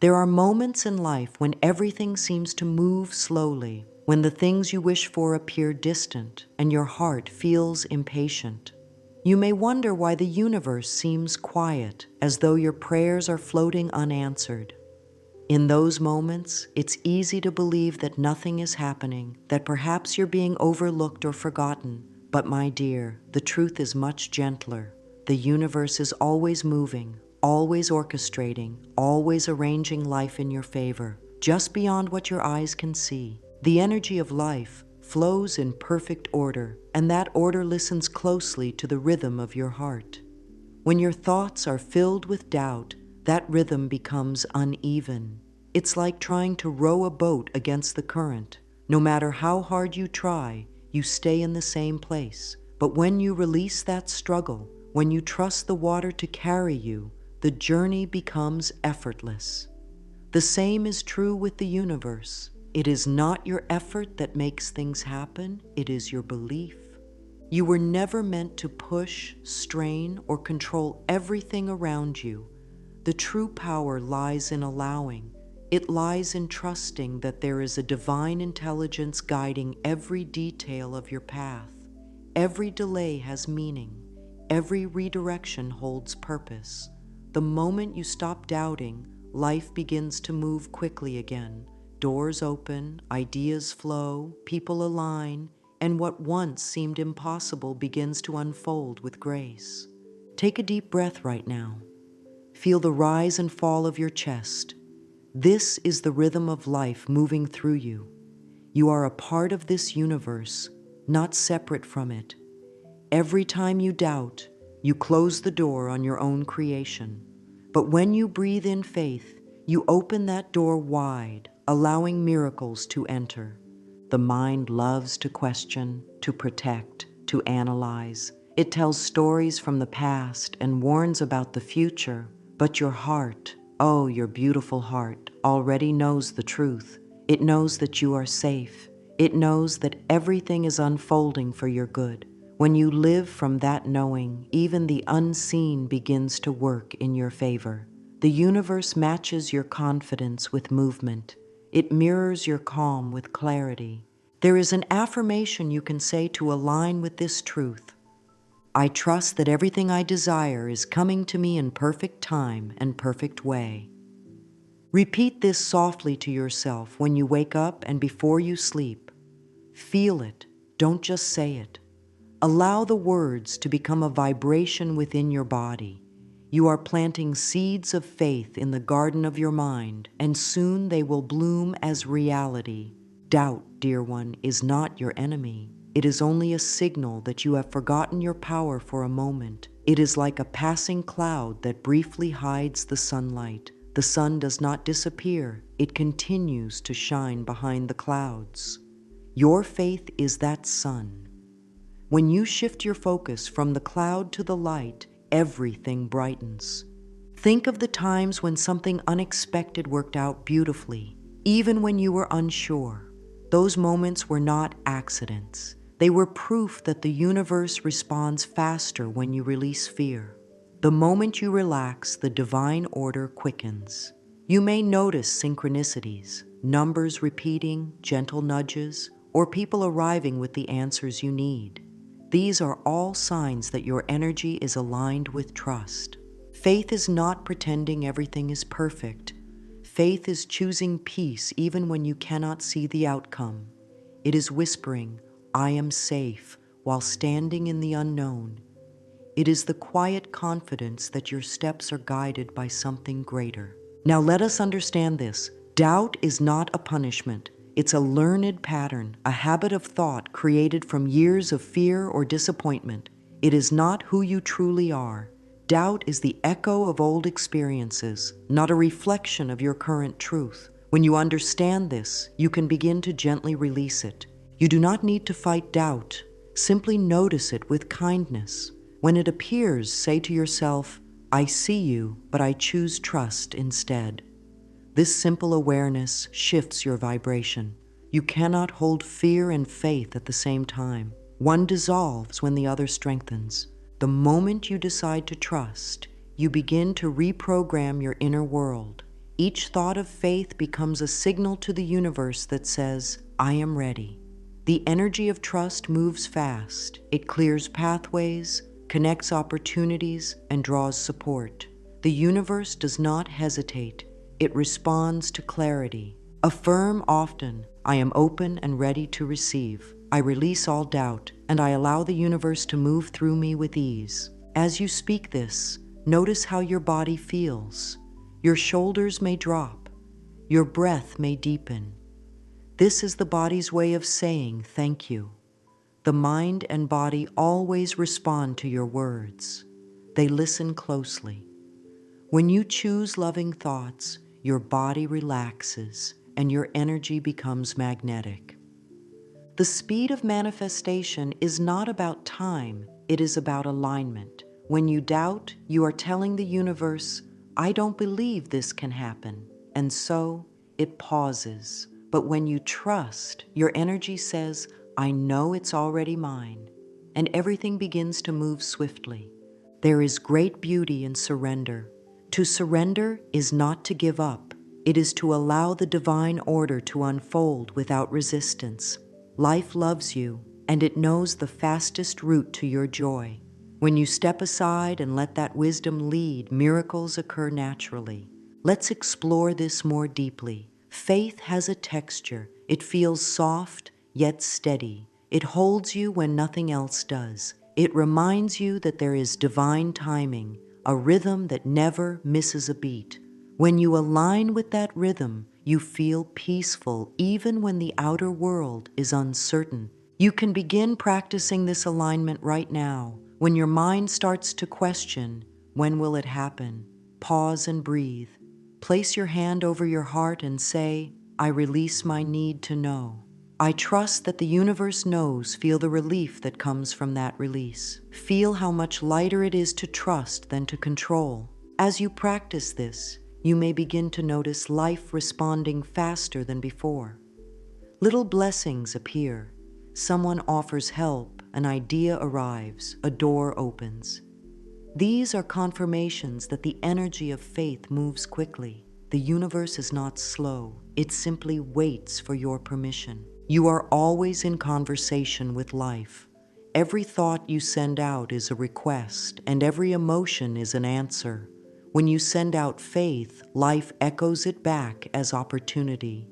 There are moments in life when everything seems to move slowly, when the things you wish for appear distant and your heart feels impatient. You may wonder why the universe seems quiet, as though your prayers are floating unanswered. In those moments, it's easy to believe that nothing is happening, that perhaps you're being overlooked or forgotten. But my dear, the truth is much gentler. The universe is always moving, always orchestrating, always arranging life in your favor, just beyond what your eyes can see. The energy of life flows in perfect order, and that order listens closely to the rhythm of your heart. When your thoughts are filled with doubt, that rhythm becomes uneven. It's like trying to row a boat against the current. No matter how hard you try, you stay in the same place. But when you release that struggle, when you trust the water to carry you, the journey becomes effortless. The same is true with the universe. It is not your effort that makes things happen, it is your belief. You were never meant to push, strain, or control everything around you. The true power lies in allowing. It lies in trusting that there is a divine intelligence guiding every detail of your path. Every delay has meaning. Every redirection holds purpose. The moment you stop doubting, life begins to move quickly again. Doors open, ideas flow, people align, and what once seemed impossible begins to unfold with grace. Take a deep breath right now. Feel the rise and fall of your chest. This is the rhythm of life moving through you. You are a part of this universe, not separate from it. Every time you doubt, you close the door on your own creation. But when you breathe in faith, you open that door wide, allowing miracles to enter. The mind loves to question, to protect, to analyze. It tells stories from the past and warns about the future. But your heart, oh, your beautiful heart, already knows the truth. It knows that you are safe. It knows that everything is unfolding for your good. When you live from that knowing, even the unseen begins to work in your favor. The universe matches your confidence with movement. It mirrors your calm with clarity. There is an affirmation you can say to align with this truth. I trust that everything I desire is coming to me in perfect time and perfect way. Repeat this softly to yourself when you wake up and before you sleep. Feel it, don't just say it. Allow the words to become a vibration within your body. You are planting seeds of faith in the garden of your mind, and soon they will bloom as reality. Doubt, dear one, is not your enemy. It is only a signal that you have forgotten your power for a moment. It is like a passing cloud that briefly hides the sunlight. The sun does not disappear. It continues to shine behind the clouds. Your faith is that sun. When you shift your focus from the cloud to the light, everything brightens. Think of the times when something unexpected worked out beautifully, even when you were unsure. Those moments were not accidents. They were proof that the universe responds faster when you release fear. The moment you relax, the divine order quickens. You may notice synchronicities, numbers repeating, gentle nudges, or people arriving with the answers you need. These are all signs that your energy is aligned with trust. Faith is not pretending everything is perfect. Faith is choosing peace even when you cannot see the outcome. It is whispering, I am safe, while standing in the unknown. It is the quiet confidence that your steps are guided by something greater. Now let us understand this. Doubt is not a punishment. It's a learned pattern, a habit of thought created from years of fear or disappointment. It is not who you truly are. Doubt is the echo of old experiences, not a reflection of your current truth. When you understand this, you can begin to gently release it. You do not need to fight doubt. Simply notice it with kindness. When it appears, say to yourself, I see you, but I choose trust instead. This simple awareness shifts your vibration. You cannot hold fear and faith at the same time. One dissolves when the other strengthens. The moment you decide to trust, you begin to reprogram your inner world. Each thought of faith becomes a signal to the universe that says, I am ready. The energy of trust moves fast. It clears pathways, connects opportunities, and draws support. The universe does not hesitate. It responds to clarity. Affirm often, I am open and ready to receive. I release all doubt, and I allow the universe to move through me with ease. As you speak this, notice how your body feels. Your shoulders may drop. Your breath may deepen. This is the body's way of saying thank you. The mind and body always respond to your words. They listen closely. When you choose loving thoughts, your body relaxes and your energy becomes magnetic. The speed of manifestation is not about time, it is about alignment. When you doubt, you are telling the universe, I don't believe this can happen. And so, it pauses. But when you trust, your energy says, I know it's already mine. And everything begins to move swiftly. There is great beauty in surrender. To surrender is not to give up. It is to allow the divine order to unfold without resistance. Life loves you, and it knows the fastest route to your joy. When you step aside and let that wisdom lead, miracles occur naturally. Let's explore this more deeply. Faith has a texture. It feels soft, yet steady. It holds you when nothing else does. It reminds you that there is divine timing, a rhythm that never misses a beat. When you align with that rhythm, you feel peaceful even when the outer world is uncertain. You can begin practicing this alignment right now. When your mind starts to question, when will it happen? Pause and breathe. Place your hand over your heart and say, I release my need to know. I trust that the universe knows. Feel the relief that comes from that release. Feel how much lighter it is to trust than to control. As you practice this, you may begin to notice life responding faster than before. Little blessings appear. Someone offers help, an idea arrives, a door opens. These are confirmations that the energy of faith moves quickly. The universe is not slow. It simply waits for your permission. You are always in conversation with life. Every thought you send out is a request, and every emotion is an answer. When you send out faith, life echoes it back as opportunity.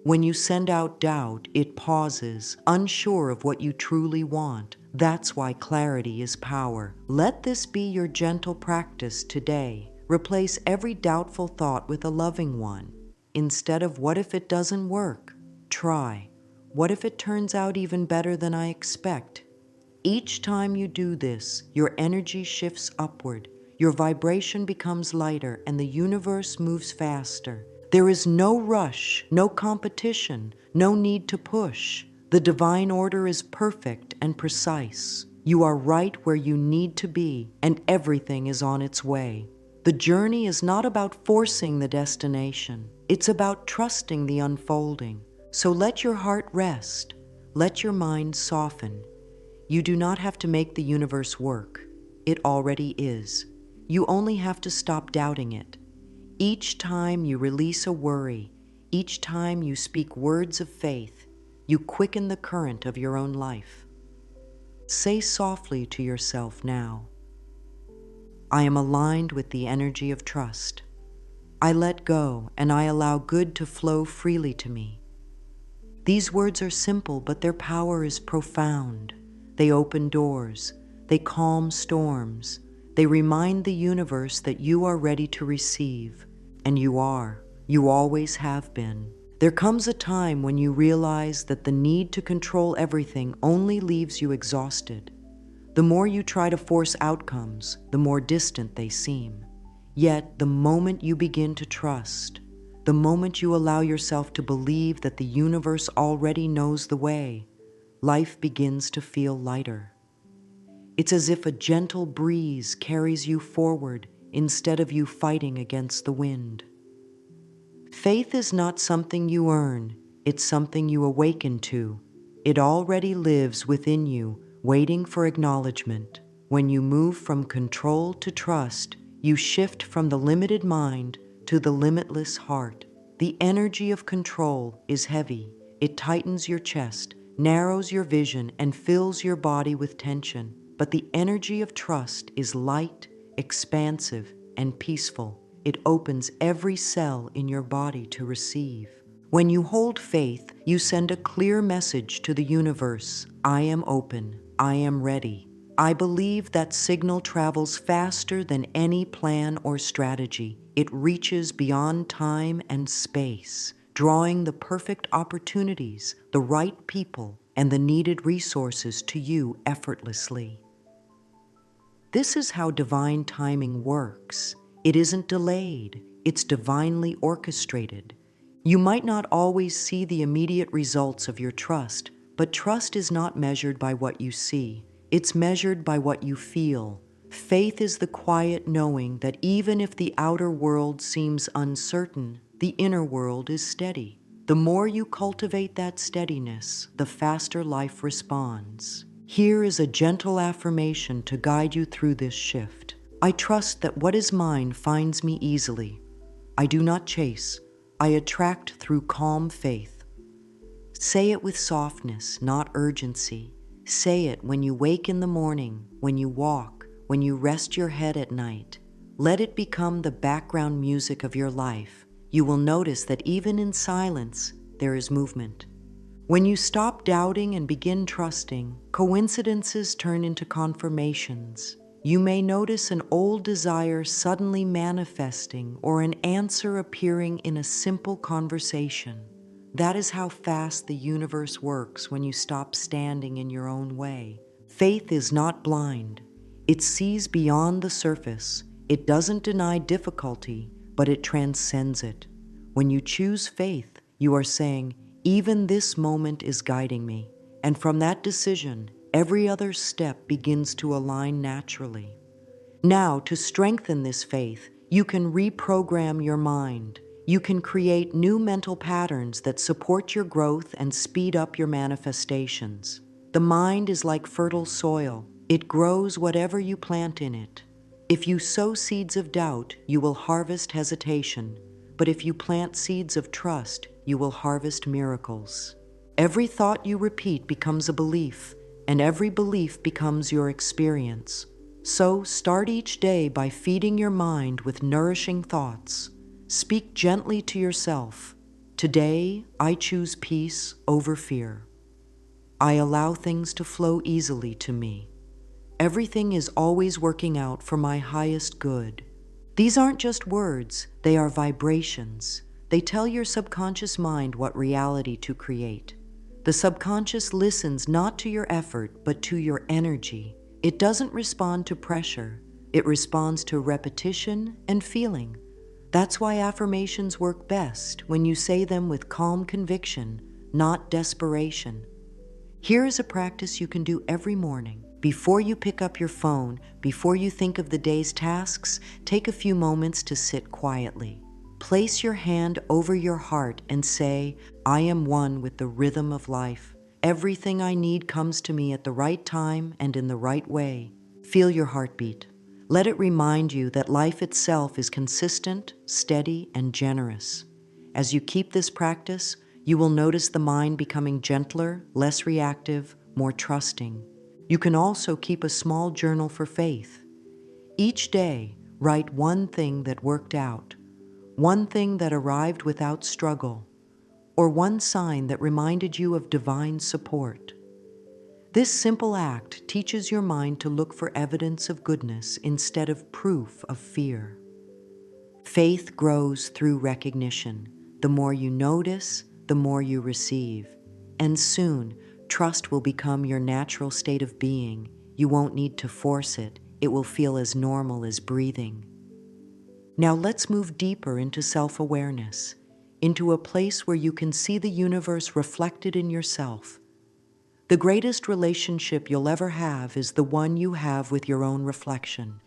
When you send out doubt, it pauses, unsure of what you truly want. That's why clarity is power. Let this be your gentle practice today. Replace every doubtful thought with a loving one. Instead of what if it doesn't work, try, what if it turns out even better than I expect? Each time you do this, your energy shifts upward. Your vibration becomes lighter and the universe moves faster. There is no rush, no competition, no need to push. The divine order is perfect and precise. You are right where you need to be, and everything is on its way. The journey is not about forcing the destination. It's about trusting the unfolding. So let your heart rest. Let your mind soften. You do not have to make the universe work. It already is. You only have to stop doubting it. Each time you release a worry, each time you speak words of faith, you quicken the current of your own life. Say softly to yourself now, I am aligned with the energy of trust. I let go and I allow good to flow freely to me. These words are simple, but their power is profound. They open doors. They calm storms. They remind the universe that you are ready to receive. And you are. You always have been. There comes a time when you realize that the need to control everything only leaves you exhausted. The more you try to force outcomes, the more distant they seem. Yet, the moment you begin to trust, the moment you allow yourself to believe that the universe already knows the way, life begins to feel lighter. It's as if a gentle breeze carries you forward instead of you fighting against the wind. Faith is not something you earn, it's something you awaken to. It already lives within you, waiting for acknowledgement. When you move from control to trust, you shift from the limited mind to the limitless heart. The energy of control is heavy. It tightens your chest, narrows your vision, and fills your body with tension. But the energy of trust is light, expansive, and peaceful. It opens every cell in your body to receive. When you hold faith, you send a clear message to the universe. I am open. I am ready. I believe that signal travels faster than any plan or strategy. It reaches beyond time and space, drawing the perfect opportunities, the right people, and the needed resources to you effortlessly. This is how divine timing works. It isn't delayed, it's divinely orchestrated. You might not always see the immediate results of your trust, but trust is not measured by what you see. It's measured by what you feel. Faith is the quiet knowing that even if the outer world seems uncertain, the inner world is steady. The more you cultivate that steadiness, the faster life responds. Here is a gentle affirmation to guide you through this shift. I trust that what is mine finds me easily. I do not chase. I attract through calm faith. Say it with softness, not urgency. Say it when you wake in the morning, when you walk, when you rest your head at night. Let it become the background music of your life. You will notice that even in silence, there is movement. When you stop doubting and begin trusting, coincidences turn into confirmations. You may notice an old desire suddenly manifesting or an answer appearing in a simple conversation. That is how fast the universe works when you stop standing in your own way. Faith is not blind. It sees beyond the surface. It doesn't deny difficulty, but it transcends it. When you choose faith, you are saying, even this moment is guiding me. And from that decision, every other step begins to align naturally. Now, to strengthen this faith, you can reprogram your mind. You can create new mental patterns that support your growth and speed up your manifestations. The mind is like fertile soil. It grows whatever you plant in it. If you sow seeds of doubt, you will harvest hesitation. But if you plant seeds of trust, you will harvest miracles. Every thought you repeat becomes a belief, and every belief becomes your experience. So start each day by feeding your mind with nourishing thoughts. Speak gently to yourself. Today, I choose peace over fear. I allow things to flow easily to me. Everything is always working out for my highest good. These aren't just words, they are vibrations. They tell your subconscious mind what reality to create. The subconscious listens not to your effort, but to your energy. It doesn't respond to pressure. It responds to repetition and feeling. That's why affirmations work best when you say them with calm conviction, not desperation. Here is a practice you can do every morning. Before you pick up your phone, before you think of the day's tasks, take a few moments to sit quietly. Place your hand over your heart and say, I am one with the rhythm of life. Everything I need comes to me at the right time and in the right way. Feel your heartbeat. Let it remind you that life itself is consistent, steady, and generous. As you keep this practice, you will notice the mind becoming gentler, less reactive, more trusting. You can also keep a small journal for faith. Each day, write one thing that worked out, one thing that arrived without struggle, or one sign that reminded you of divine support. This simple act teaches your mind to look for evidence of goodness instead of proof of fear. Faith grows through recognition. The more you notice, the more you receive. And soon, trust will become your natural state of being. You won't need to force it. It will feel as normal as breathing. Now let's move deeper into self-awareness, into a place where you can see the universe reflected in yourself. The greatest relationship you'll ever have is the one you have with your own reflection.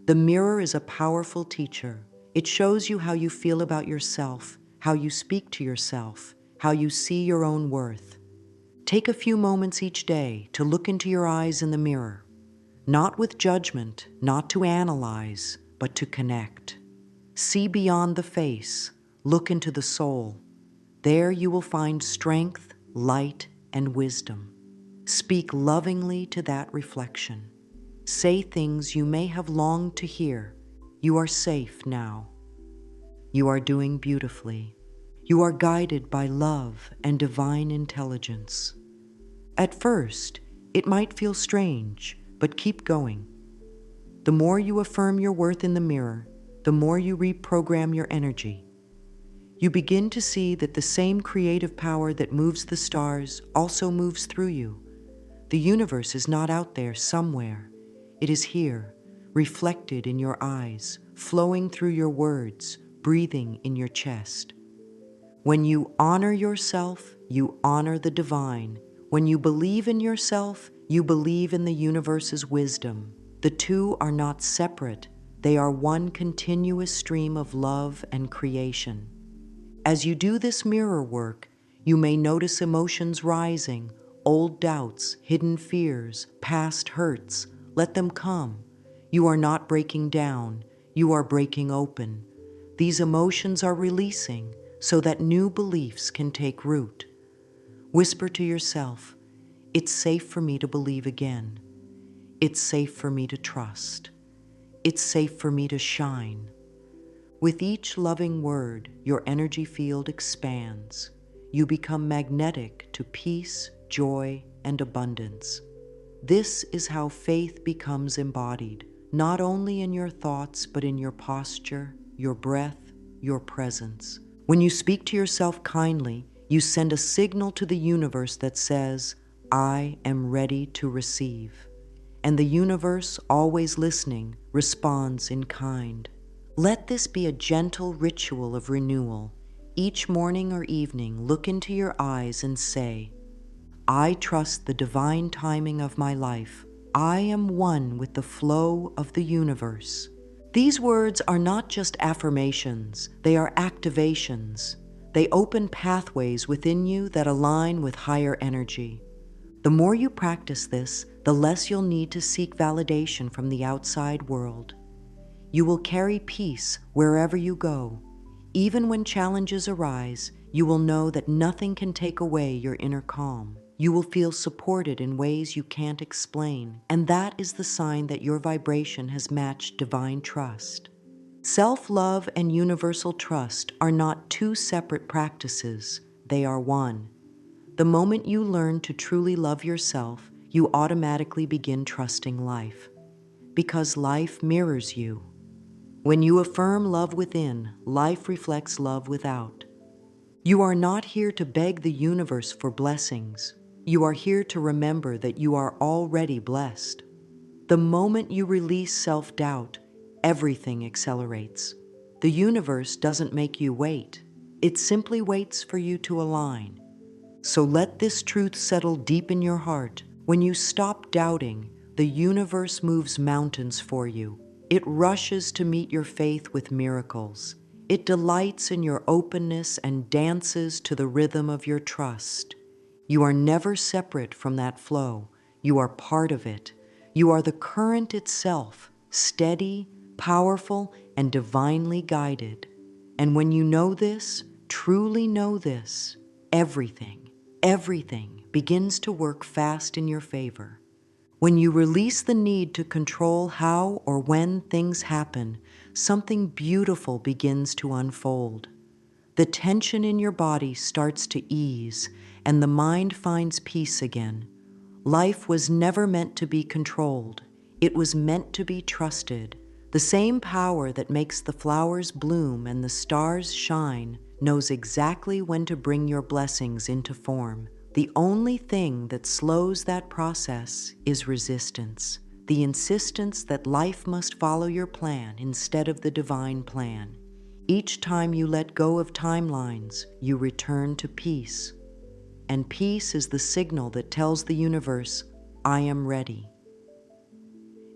The mirror is a powerful teacher. It shows you how you feel about yourself, how you speak to yourself, how you see your own worth. Take a few moments each day to look into your eyes in the mirror, not with judgment, not to analyze, but to connect. See beyond the face, look into the soul. There you will find strength, light, and wisdom. Speak lovingly to that reflection. Say things you may have longed to hear. You are safe now. You are doing beautifully. You are guided by love and divine intelligence. At first, it might feel strange, but keep going. The more you affirm your worth in the mirror, the more you reprogram your energy. You begin to see that the same creative power that moves the stars also moves through you. The universe is not out there somewhere. It is here, reflected in your eyes, flowing through your words, breathing in your chest. When you honor yourself, you honor the divine. When you believe in yourself, you believe in the universe's wisdom. The two are not separate. They are one continuous stream of love and creation. As you do this mirror work, you may notice emotions rising, old doubts, hidden fears, past hurts. Let them come. You are not breaking down. You are breaking open. These emotions are releasing so that new beliefs can take root. Whisper to yourself, "It's safe for me to believe again. It's safe for me to trust. It's safe for me to shine." With each loving word, your energy field expands. You become magnetic to peace, joy, and abundance. This is how faith becomes embodied, not only in your thoughts, but in your posture, your breath, your presence. When you speak to yourself kindly, you send a signal to the universe that says, "I am ready to receive." And the universe, always listening, responds in kind. Let this be a gentle ritual of renewal. Each morning or evening, look into your eyes and say, "I trust the divine timing of my life. I am one with the flow of the universe." These words are not just affirmations, they are activations. They open pathways within you that align with higher energy. The more you practice this, the less you'll need to seek validation from the outside world. You will carry peace wherever you go. Even when challenges arise, you will know that nothing can take away your inner calm. You will feel supported in ways you can't explain, and that is the sign that your vibration has matched divine trust. Self-love and universal trust are not two separate practices, they are one. The moment you learn to truly love yourself, you automatically begin trusting life, because life mirrors you. When you affirm love within, life reflects love without. You are not here to beg the universe for blessings. You are here to remember that you are already blessed. The moment you release self-doubt, everything accelerates. The universe doesn't make you wait. It simply waits for you to align. So let this truth settle deep in your heart. When you stop doubting, the universe moves mountains for you. It rushes to meet your faith with miracles. It delights in your openness and dances to the rhythm of your trust. You are never separate from that flow. You are part of it. You are the current itself, steady, powerful, and divinely guided. And when you know this, truly know this, everything begins to work fast in your favor. When you release the need to control how or when things happen, something beautiful begins to unfold. The tension in your body starts to ease, and the mind finds peace again. Life was never meant to be controlled. It was meant to be trusted. The same power that makes the flowers bloom and the stars shine knows exactly when to bring your blessings into form. The only thing that slows that process is resistance, the insistence that life must follow your plan instead of the divine plan. Each time you let go of timelines, you return to peace. And peace is the signal that tells the universe, "I am ready."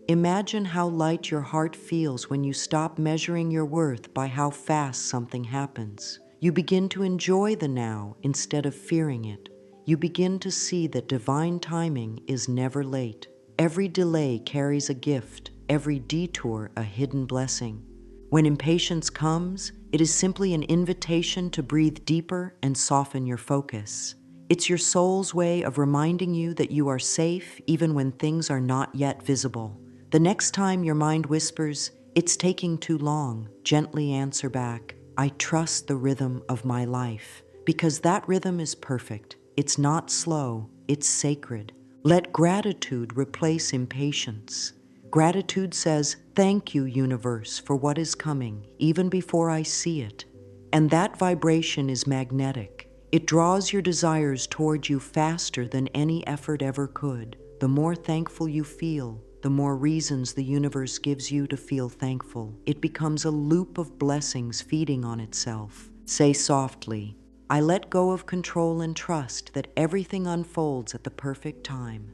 Imagine how light your heart feels when you stop measuring your worth by how fast something happens. You begin to enjoy the now instead of fearing it. You begin to see that divine timing is never late. Every delay carries a gift, every detour a hidden blessing. When impatience comes, it is simply an invitation to breathe deeper and soften your focus. It's your soul's way of reminding you that you are safe even when things are not yet visible. The next time your mind whispers, "It's taking too long," gently answer back, "I trust the rhythm of my life," because that rhythm is perfect. It's not slow, it's sacred. Let gratitude replace impatience. Gratitude says, "Thank you, universe, for what is coming, even before I see it." And that vibration is magnetic. It draws your desires toward you faster than any effort ever could. The more thankful you feel, the more reasons the universe gives you to feel thankful. It becomes a loop of blessings feeding on itself. Say softly, "I let go of control and trust that everything unfolds at the perfect time."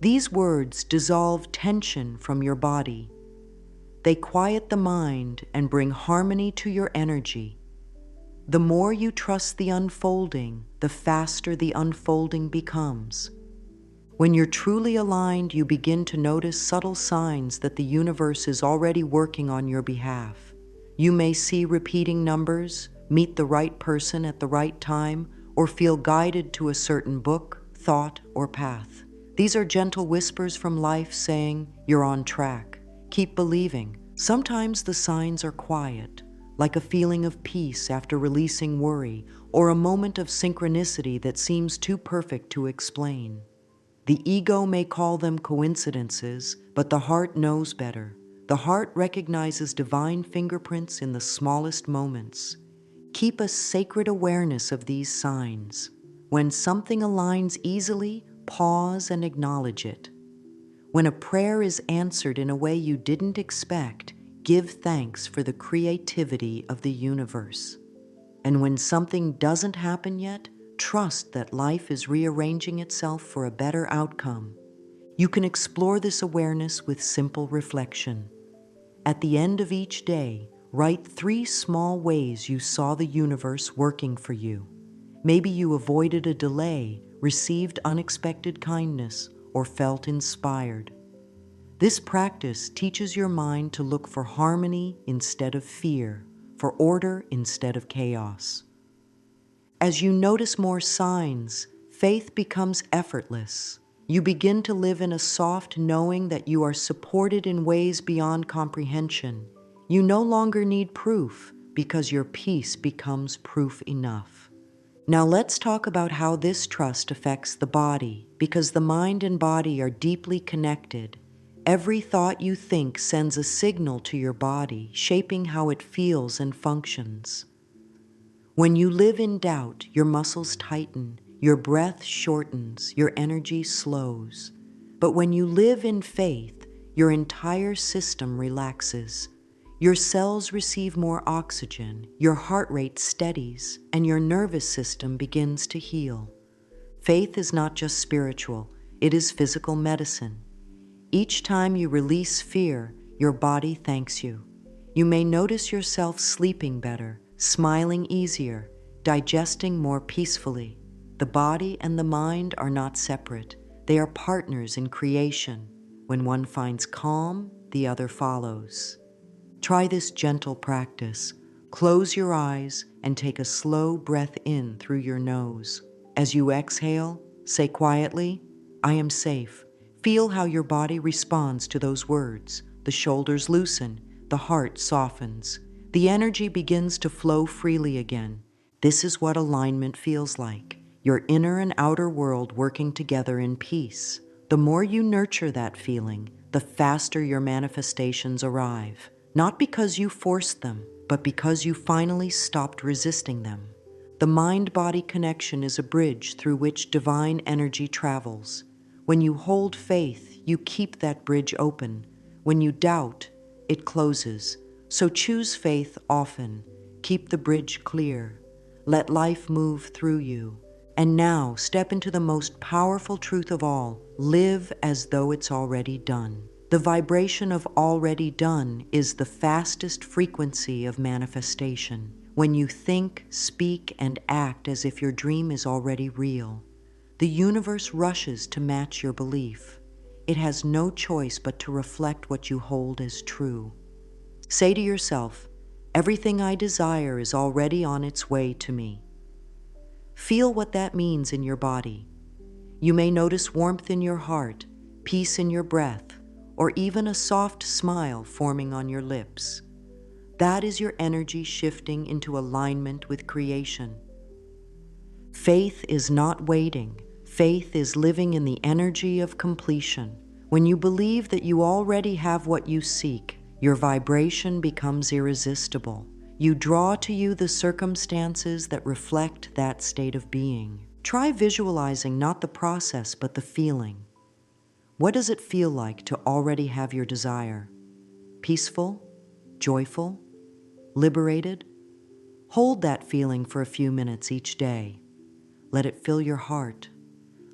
These words dissolve tension from your body. They quiet the mind and bring harmony to your energy. The more you trust the unfolding, the faster the unfolding becomes. When you're truly aligned, you begin to notice subtle signs that the universe is already working on your behalf. You may see repeating numbers, meet the right person at the right time, or feel guided to a certain book, thought, or path. These are gentle whispers from life saying, "You're on track. Keep believing." Sometimes the signs are quiet, like a feeling of peace after releasing worry, or a moment of synchronicity that seems too perfect to explain. The ego may call them coincidences, but the heart knows better. The heart recognizes divine fingerprints in the smallest moments. Keep a sacred awareness of these signs. When something aligns easily, pause and acknowledge it. When a prayer is answered in a way you didn't expect, give thanks for the creativity of the universe. And when something doesn't happen yet, trust that life is rearranging itself for a better outcome. You can explore this awareness with simple reflection. At the end of each day, write 3 small ways you saw the universe working for you. Maybe you avoided a delay, received unexpected kindness, or felt inspired. This practice teaches your mind to look for harmony instead of fear, for order instead of chaos. As you notice more signs, faith becomes effortless. You begin to live in a soft knowing that you are supported in ways beyond comprehension. You no longer need proof because your peace becomes proof enough. Now let's talk about how this trust affects the body, because the mind and body are deeply connected. Every thought you think sends a signal to your body, shaping how it feels and functions. When you live in doubt, your muscles tighten, your breath shortens, your energy slows. But when you live in faith, your entire system relaxes. Your cells receive more oxygen, your heart rate steadies, and your nervous system begins to heal. Faith is not just spiritual, it is physical medicine. Each time you release fear, your body thanks you. You may notice yourself sleeping better, smiling easier, digesting more peacefully. The body and the mind are not separate. They are partners in creation. When one finds calm, the other follows. Try this gentle practice. Close your eyes and take a slow breath in through your nose. As you exhale, say quietly, "I am safe." Feel how your body responds to those words. The shoulders loosen, the heart softens. The energy begins to flow freely again. This is what alignment feels like. Your inner and outer world working together in peace. The more you nurture that feeling, the faster your manifestations arrive. Not because you forced them, but because you finally stopped resisting them. The mind-body connection is a bridge through which divine energy travels. When you hold faith, you keep that bridge open. When you doubt, it closes. So choose faith often. Keep the bridge clear. Let life move through you. And now, step into the most powerful truth of all. Live as though it's already done. The vibration of already done is the fastest frequency of manifestation. When you think, speak, and act as if your dream is already real, the universe rushes to match your belief. It has no choice but to reflect what you hold as true. Say to yourself, everything I desire is already on its way to me. Feel what that means in your body. You may notice warmth in your heart, peace in your breath, or even a soft smile forming on your lips. That is your energy shifting into alignment with creation. Faith is not waiting. Faith is living in the energy of completion. When you believe that you already have what you seek, your vibration becomes irresistible. You draw to you the circumstances that reflect that state of being. Try visualizing not the process, but the feeling. What does it feel like to already have your desire? Peaceful? Joyful? Liberated? Hold that feeling for a few minutes each day. Let it fill your heart.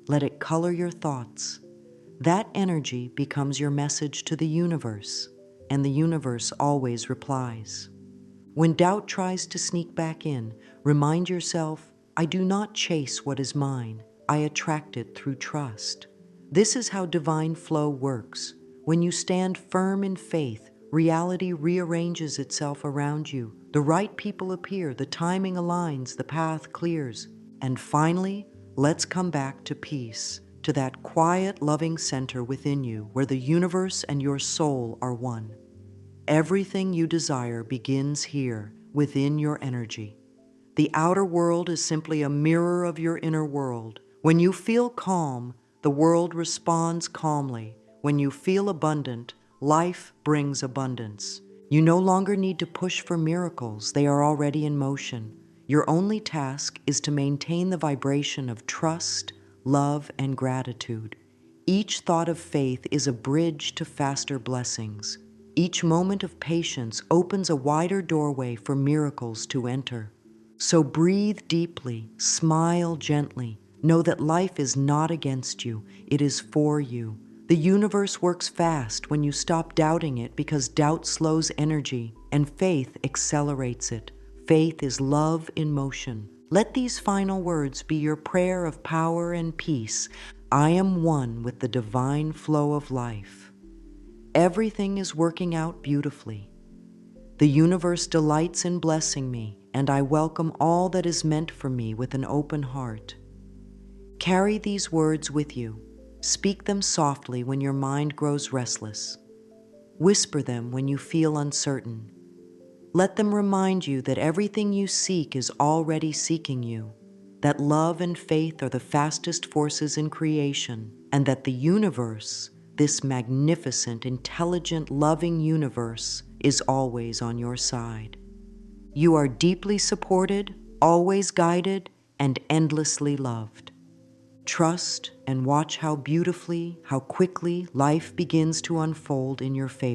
Let it color your thoughts. That energy becomes your message to the universe, and the universe always replies. When doubt tries to sneak back in, remind yourself, I do not chase what is mine. I attract it through trust. This is how divine flow works. When you stand firm in faith, reality rearranges itself around you. The right people appear, the timing aligns, the path clears. And finally, let's come back to peace, to that quiet, loving center within you where the universe and your soul are one. Everything you desire begins here, within your energy. The outer world is simply a mirror of your inner world. When you feel calm, the world responds calmly. When you feel abundant, life brings abundance. You no longer need to push for miracles, they are already in motion. Your only task is to maintain the vibration of trust, love, and gratitude. Each thought of faith is a bridge to faster blessings. Each moment of patience opens a wider doorway for miracles to enter. So breathe deeply, smile gently. Know that life is not against you, it is for you. The universe works fast when you stop doubting it because doubt slows energy and faith accelerates it. Faith is love in motion. Let these final words be your prayer of power and peace. I am one with the divine flow of life. Everything is working out beautifully. The universe delights in blessing me, and I welcome all that is meant for me with an open heart. Carry these words with you. Speak them softly when your mind grows restless. Whisper them when you feel uncertain. Let them remind you that everything you seek is already seeking you, that love and faith are the fastest forces in creation, and that the universe, this magnificent, intelligent, loving universe, is always on your side. You are deeply supported, always guided, and endlessly loved. Trust and watch how beautifully, how quickly life begins to unfold in your favor.